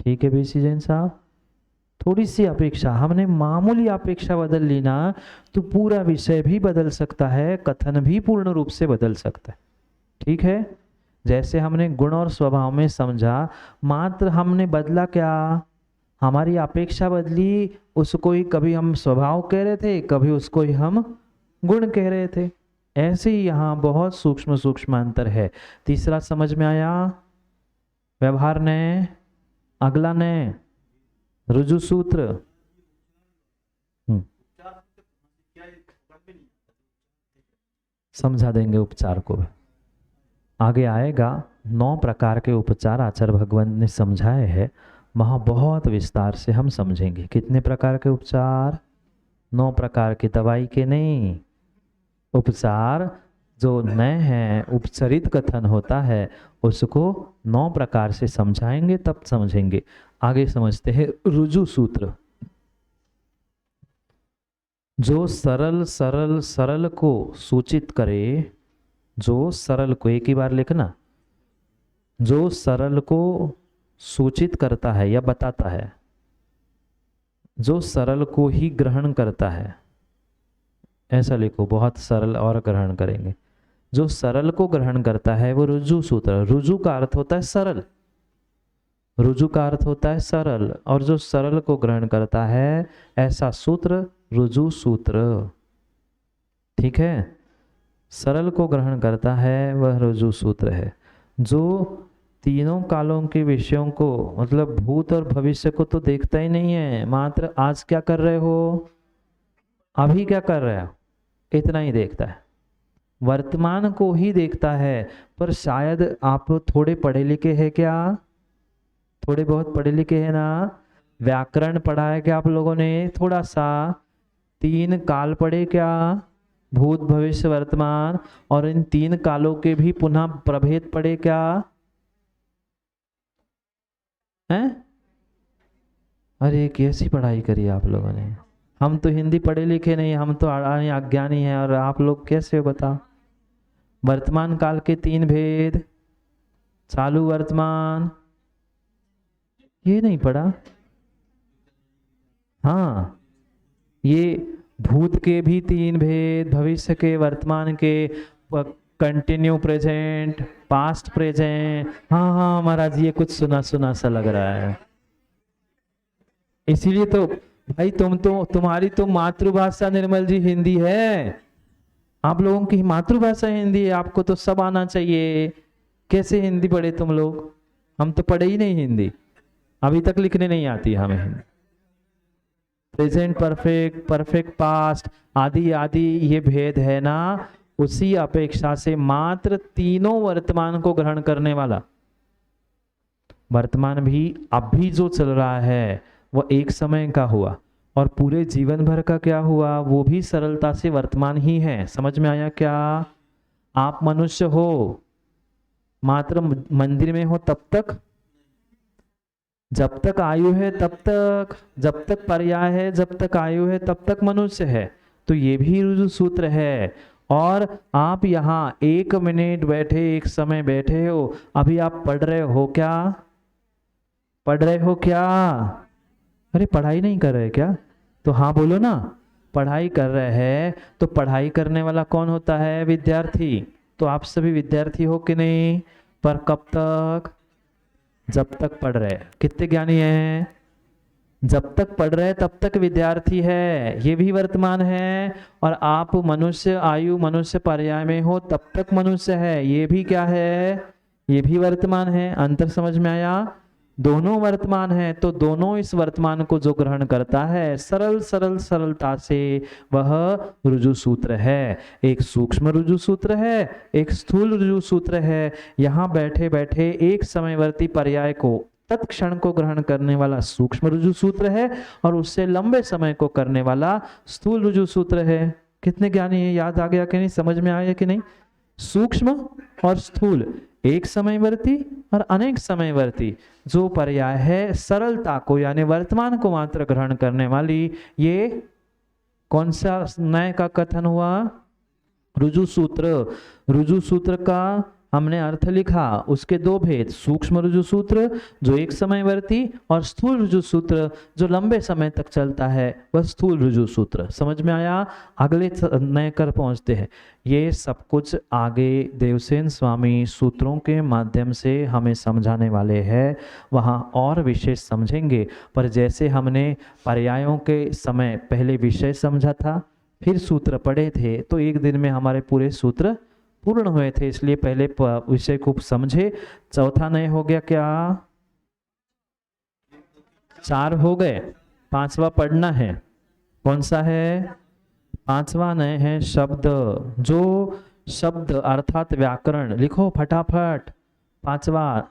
ठीक है बीसी जैन साहब, थोड़ी सी अपेक्षा, हमने मामूली अपेक्षा बदल ली ना तो पूरा विषय भी बदल सकता है, कथन भी पूर्ण रूप से बदल सकता है। ठीक है, जैसे हमने गुण और स्वभाव में समझा, मात्र हमने बदला क्या, हमारी अपेक्षा बदली, उसको ही कभी हम स्वभाव कह रहे थे, कभी उसको ही हम गुण कह रहे थे। ऐसे ही यहाँ बहुत सूक्ष्म सूक्ष्म अंतर है। तीसरा समझ में आया? व्यवहार ने अगला नए रुजु सूत्र। समझा देंगे उपचार को भी। आगे आएगा 9 प्रकार के उपचार आचार्य भगवान ने समझाए हैं, वहाँ बहुत विस्तार से हम समझेंगे। कितने प्रकार के उपचार? 9 प्रकार की, दवाई के नहीं। उपचार जो नए हैं, उपचरित कथन होता है, उसको 9 प्रकार से समझाएंगे, तब समझेंगे। आगे समझते हैं रुजु सूत्र। जो सरल सरल सरल को सूचित करे, जो सरल को, एक ही बार लिखना, जो सरल को सूचित करता है या बताता है, जो सरल को ही ग्रहण करता है, ऐसा लिखो, बहुत सरल और ग्रहण करेंगे। जो सरल को ग्रहण करता है वो रुजु सूत्र। रुजु का अर्थ होता है सरल, रुजु का अर्थ होता है सरल, और जो सरल को ग्रहण करता है ऐसा सूत्र रुजु सूत्र। ठीक है, सरल को ग्रहण करता है वह रुजु सूत्र है। जो तीनों कालों के विषयों को, मतलब भूत और भविष्य को तो देखता ही नहीं है, मात्र आज क्या कर रहे हो, अभी क्या कर रहे हो, इतना ही देखता है, वर्तमान को ही देखता है। पर शायद आप थोड़े पढ़े लिखे हैं क्या? थोड़े बहुत पढ़े लिखे हैं ना? व्याकरण पढ़ा है क्या आप लोगों ने? थोड़ा सा। 3 काल पढ़े क्या? भूत भविष्य वर्तमान। और इन 3 कालों के भी पुनः प्रभेद पढ़े क्या हैं? अरे कैसी पढ़ाई करी आप लोगों ने? हम तो हिंदी पढ़े लिखे नहीं, हम तो अज्ञानी हैं, और आप लोग कैसे हो बताओ? वर्तमान काल के 3 भेद, चालू वर्तमान, ये नहीं पढ़ा? हाँ, ये भूत के भी 3 भेद, भविष्य के, वर्तमान के, कंटिन्यू प्रेजेंट, पास्ट प्रेजेंट। हाँ हाँ महाराज, ये कुछ सुना सुना सा लग रहा है। इसीलिए तो भाई तुम्हारी तो मातृभाषा निर्मल जी हिंदी है, आप लोगों की मातृभाषा हिंदी है, आपको तो सब आना चाहिए। कैसे हिंदी पढ़े तुम लोग? हम तो पढ़े ही नहीं हिंदी, अभी तक लिखने नहीं आती हमें Hindi. Present perfect, perfect past, आदि आदि ये भेद है ना, उसी अपेक्षा से मात्र तीनों वर्तमान को ग्रहण करने वाला, वर्तमान भी अभी जो चल रहा है वह एक समय का हुआ, और पूरे जीवन भर का क्या हुआ वो भी सरलता से वर्तमान ही है। समझ में आया क्या? आप मनुष्य हो, मात्र मंदिर में हो तब तक, जब तक आयु है तब तक, जब तक पर्याय है, जब तक आयु है तब तक मनुष्य है। तो ये भी रुजु सूत्र है। और आप यहाँ 1 मिनट बैठे, एक समय बैठे हो, अभी आप पढ़ रहे हो क्या? पढ़ रहे हो क्या? अरे पढ़ाई नहीं कर रहे क्या? तो हाँ बोलो ना, पढ़ाई कर रहे हैं। तो पढ़ाई करने वाला कौन होता है? विद्यार्थी। तो आप सभी विद्यार्थी हो कि नहीं? पर कब तक? जब तक पढ़ रहे। कितने ज्ञानी हैं? जब तक पढ़ रहे तब तक विद्यार्थी है, ये भी वर्तमान है। और आप मनुष्य आयु, मनुष्य पर्याय में हो तब तक मनुष्य है, ये भी क्या है? ये भी वर्तमान है। अंतर समझ में आया? दोनों वर्तमान है। तो दोनों इस वर्तमान को जो ग्रहण करता है सरल सरल सरलता से, वह रुजु सूत्र है। एक सूक्ष्म रुजु सूत्र है, एक स्थूल रुजु सूत्र है। यहाँ बैठे बैठे एक समयवर्ती पर्याय को, तत्क्षण को ग्रहण करने वाला सूक्ष्म रुजु सूत्र है, और उससे लंबे समय को करने वाला स्थूल रुजु सूत्र है। कितने ज्ञानी है? याद आ गया कि नहीं? समझ में आया कि नहीं? सूक्ष्म और स्थूल, एक समयवर्ती और अनेक समयवर्ती, जो पर्याय है सरलता को यानी वर्तमान को मात्र ग्रहण करने वाली, ये कौन सा नए का कथन हुआ? रुजु सूत्र। रुजु सूत्र का हमने अर्थ लिखा, उसके 2 भेद, सूक्ष्म रुजु सूत्र जो एक समयवर्ती, और स्थूल रुजु सूत्र जो लंबे समय तक चलता है, वह स्थूल रुजु सूत्र। समझ में आया? अगले नए कर पहुंचते हैं। ये सब कुछ आगे देवसेन स्वामी सूत्रों के माध्यम से हमें समझाने वाले हैं, वहाँ और विशेष समझेंगे। पर जैसे हमने पर्यायों के समय पहले विषय समझा था, फिर सूत्र पढ़े थे, तो एक दिन में हमारे पूरे सूत्र पूर्ण हुए थे, इसलिए पहले विषय को समझे। चौथा नए हो गया क्या? 4 हो गए, 5वां पढ़ना है। कौन सा है? 5वां नए है शब्द। जो शब्द अर्थात व्याकरण, लिखो फटाफट। 5वां,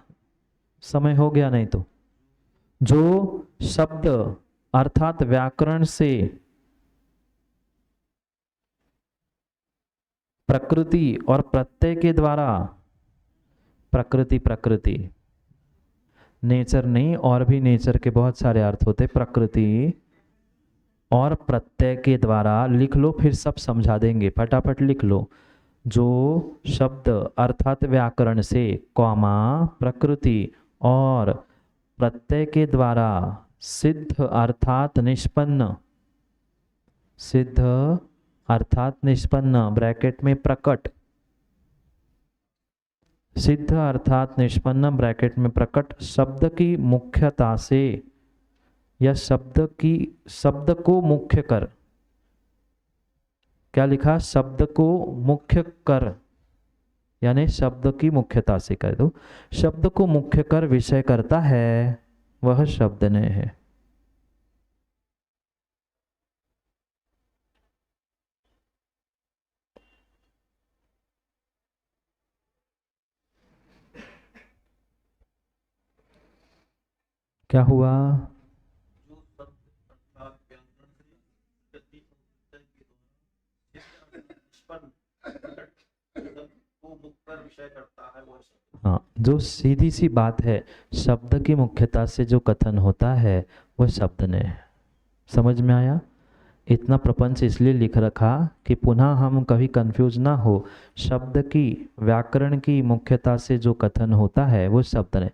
समय हो गया नहीं तो। जो शब्द अर्थात व्याकरण से प्रकृति और प्रत्यय के द्वारा, प्रकृति नेचर नहीं, और भी नेचर के बहुत सारे अर्थ होते, प्रकृति और प्रत्यय के द्वारा, लिख लो फिर सब समझा देंगे, फटाफट लिख लो। जो शब्द अर्थात व्याकरण से, कॉमा, प्रकृति और प्रत्यय के द्वारा सिद्ध अर्थात निष्पन्न, सिद्ध अर्थात निष्पन्न, ब्रैकेट में प्रकट, सिद्ध अर्थात निष्पन्न ब्रैकेट में प्रकट शब्द की मुख्यता से, या शब्द को मुख्य कर, क्या लिखा? शब्द को मुख्य कर, यानी शब्द की मुख्यता से कह दो। शब्द को मुख्य कर विषय करता है, वह शब्द ने है। क्या हुआ? हाँ, जो सीधी सी बात है, शब्द की मुख्यता से जो कथन होता है वह शब्द ने है। समझ में आया? इतना प्रपंच इसलिए लिख रखा कि पुनः हम कभी कंफ्यूज ना हो। शब्द की, व्याकरण की मुख्यता से जो कथन होता है वो शब्द ने।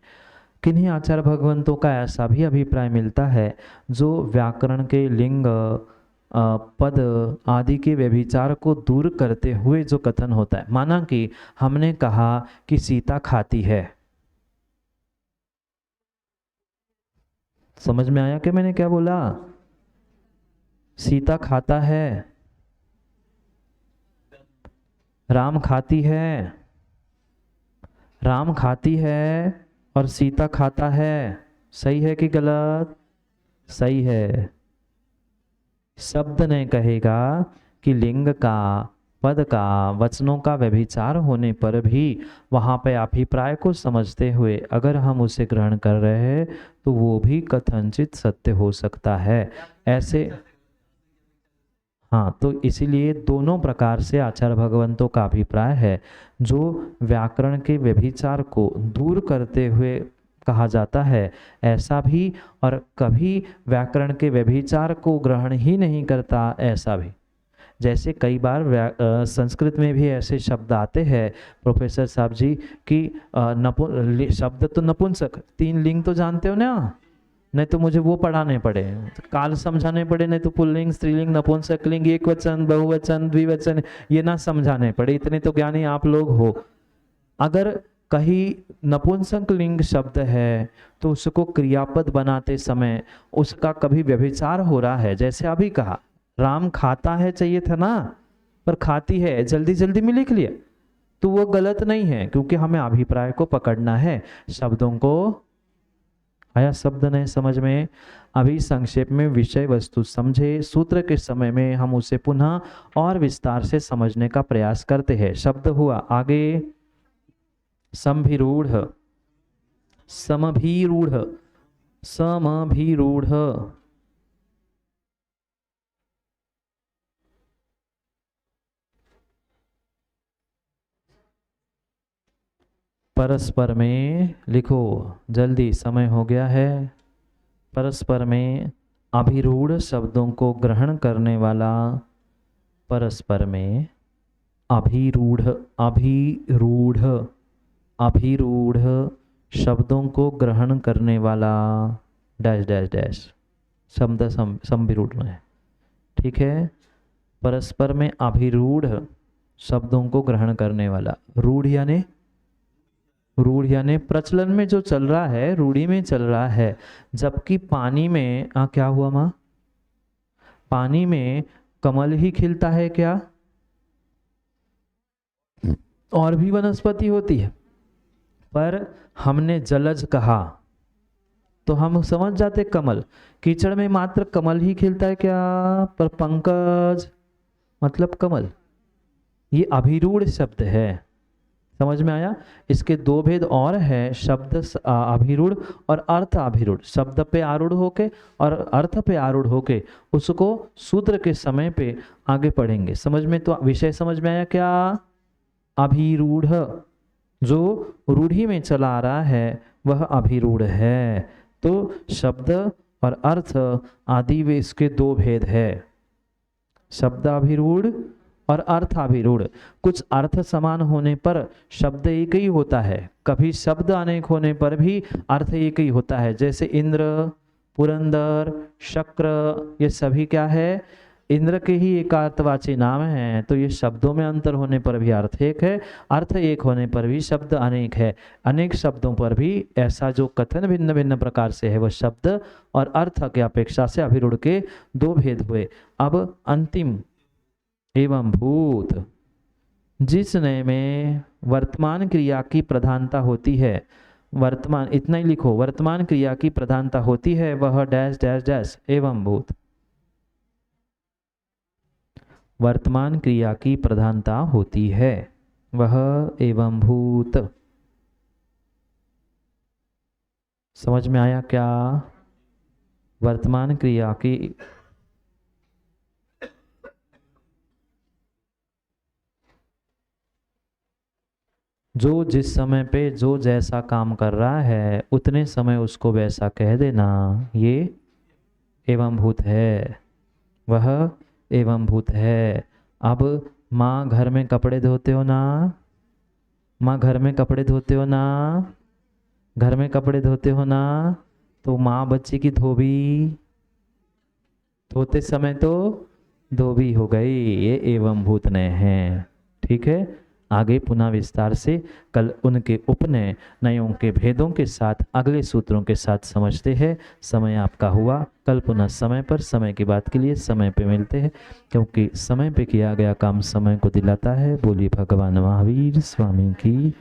किन्हीं आचार्य भगवंतों का ऐसा भी अभिप्राय मिलता है, जो व्याकरण के लिंग, पद आदि के व्यभिचार को दूर करते हुए जो कथन होता है। माना कि हमने कहा कि सीता खाती है, समझ में आया कि मैंने क्या बोला? सीता खाता है, राम खाती है, राम खाती है और सीता खाता है। सही है कि गलत? सही है। शब्द ने कहेगा कि लिंग का, पद का, वचनों का व्यभिचार होने पर भी वहाँ पे अभिप्राय को समझते हुए अगर हम उसे ग्रहण कर रहे हैं तो वो भी कथनचित सत्य हो सकता है। ऐसे, हाँ, तो इसीलिए दोनों प्रकार से आचार्य भगवंतों का अभिप्राय है। जो व्याकरण के व्यभिचार को दूर करते हुए कहा जाता है ऐसा भी, और कभी व्याकरण के व्यभिचार को ग्रहण ही नहीं करता ऐसा भी। जैसे कई बार संस्कृत में भी ऐसे शब्द आते हैं प्रोफेसर साहब जी कि शब्द तो नपुंसक, 3 लिंग तो जानते हो ना, नहीं तो मुझे वो पढ़ाने पड़े, काल समझाने पड़े, नहीं तो पुल्लिंग, स्त्रीलिंग, नपुंसकलिंग, एक वचन, बहुवचन, द्विवचन, ये ना समझाने पड़े, इतने तो ज्ञानी आप लोग हो। अगर कहीं नपुंसक लिंग शब्द है तो उसको क्रियापद बनाते समय उसका कभी व्यभिचार हो रहा है, जैसे अभी कहा राम खाता है चाहिए था ना, पर खाती है जल्दी जल्दी में लिख लिया, तो वो गलत नहीं है, क्योंकि हमें अभिप्राय को पकड़ना है, शब्दों को। आया शब्द नहीं समझ में? अभी संक्षेप में विषय वस्तु समझे, सूत्र के समय में हम उसे पुनः और विस्तार से समझने का प्रयास करते हैं। शब्द हुआ, आगे समभिरूढ़, समभिरूढ़, समभिरूढ़, परस्पर में, लिखो जल्दी, समय हो गया है। परस्पर में अभिरूढ़ शब्दों को ग्रहण करने वाला, परस्पर में अभिरूढ़, अभिरूढ़, अभिरूढ़ शब्दों को ग्रहण करने वाला, डैश डैश डैश, शब्द समभिरूढ़ में, ठीक है। परस्पर में अभिरूढ़ शब्दों को ग्रहण करने वाला, रूढ़ यानी, रूढ़ यानी प्रचलन में जो चल रहा है, रूढ़ी में चल रहा है। जबकि पानी में क्या हुआ माँ? पानी में कमल ही खिलता है क्या? और भी वनस्पति होती है, पर हमने जलज कहा, तो हम समझ जाते कमल। कीचड़ में मात्र कमल ही खिलता है क्या? पर पंकज मतलब कमल, ये अभिरूढ़ शब्द है। समझ में आया? इसके दो भेद और है, शब्द अभिरूढ़ और अर्थ अभिरूढ़। शब्द पे आरूढ़ होके और अर्थ पे आरूढ़ होके उसको सूत्र के समय पे आगे पढ़ेंगे। समझ में? तो विषय समझ में आया क्या? अभिरूढ़, जो रूढ़ी में चला आ रहा है वह अभिरूढ़ है। तो शब्द और अर्थ आदि वे इसके दो भेद है, शब्द अभिरूढ़ और अर्थ अभिरूढ़। कुछ अर्थ समान होने पर शब्द एक ही होता है, कभी शब्द अनेक होने पर भी अर्थ एक ही होता है। जैसे इंद्र, पुरंदर, शक्र, ये सभी क्या है? इंद्र के ही एकार्थवाची नाम हैं। तो ये शब्दों में अंतर होने पर भी अर्थ एक है, अर्थ एक होने पर भी शब्द अनेक है। अनेक शब्दों पर भी ऐसा जो कथन भिन्न भिन्न प्रकार से है वह शब्द और अर्थ के अपेक्षा से अभिरूढ़ के दो भेद हुए। अब अंतिम एवं भूत, जिस नय में वर्तमान क्रिया की प्रधानता होती है, वर्तमान इतना ही लिखो, वर्तमान क्रिया की प्रधानता होती है वह डैश डैश डैश एवं भूत। वर्तमान क्रिया की प्रधानता होती है वह एवं भूत। समझ में आया क्या? वर्तमान क्रिया की जो जिस समय पे जो जैसा काम कर रहा है उतने समय उसको वैसा कह देना, ये एवं भूत है, वह एवं भूत है। अब माँ घर में कपड़े धोते हो ना, माँ घर में कपड़े धोते हो ना, घर में कपड़े धोते हो ना, तो माँ बच्चे की धोबी, धोते समय तो धोबी हो गई, ये एवं भूत नय है। ठीक है, आगे पुनः विस्तार से कल उनके उपनय नयों के भेदों के साथ अगले सूत्रों के साथ समझते हैं। समय आपका हुआ, कल पुनः समय पर, समय की बात के लिए समय पे मिलते हैं, क्योंकि समय पे किया गया काम समय को दिलाता है। बोलिए भगवान महावीर स्वामी की।